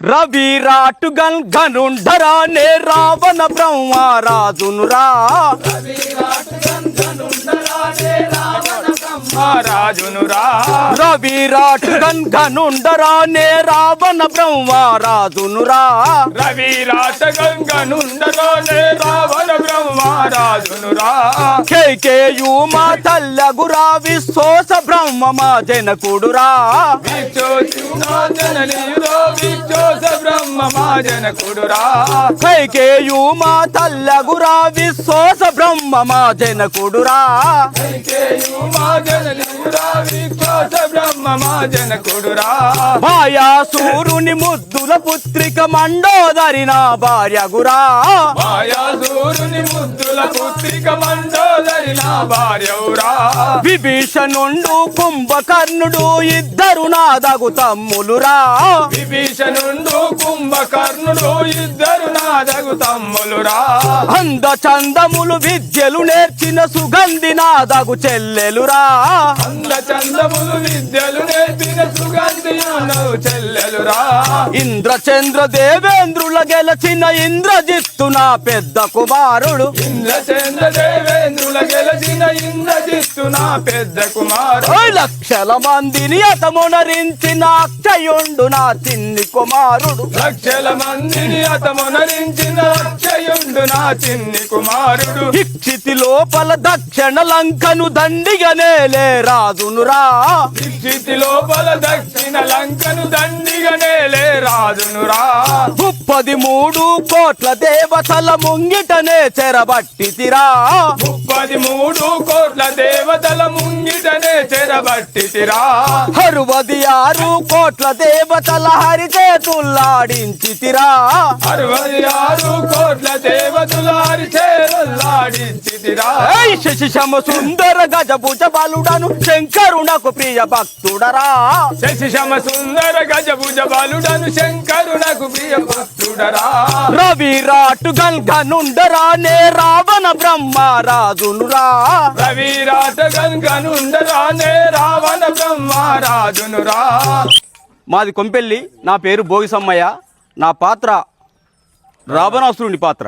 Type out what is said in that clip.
రవిరాటు గనుండరా నే రావణ బ్రహ్మరాజునురా రవిరాటు గనుండరా నే రావణ బ్రహ్మరాజునురా కేకేయు మా తల్లగురా విశ్వాస బ్రహ్మ మా జనకుడురా కైకేయు మా తల్లగురా విశ్వాస బ్రహ్మ మా జనకుడురా మాయాసూరుని ముద్దుల పుత్రిక మండోదరి నా భార్య గురా విభీషణుండు కుంభకర్ణుడు ఇద్దరు నాదగు తమ్ములురా అంద చందములు విద్యలు నేర్చిన సుగంధి నాదగు చెల్లెలురా ఇంద్రచంద్ర దేవేంద్రుల గెలచిన ఇంద్రజిత్తు నా పెద్ద కుమారుడు లక్షల మందిని అతమునరించిన అక్షయుండు నా చిన్ని కుమారుడు ఇక్షితి లోపల దక్షిణ లంకను దండిగా నేలే రాజునురా ముప్పది 3 కోట్ల దేవతల ముంగిటనే చెరబట్టితిరా అరువది 6 కోట్ల దేవతల హరిచేతుల్లాడించితిరా శశిశమ సుందర గజభుజ బలుడను శంకరునకు ప్రియ భక్తుడరా రవిరాటు గనుండరా నే రావణ బ్రహ్మరాజునురా మాది కొంపెల్లి. నా పేరు భోగి సమ్మయ్య. నా పాత్ర రావణాసురుని పాత్ర.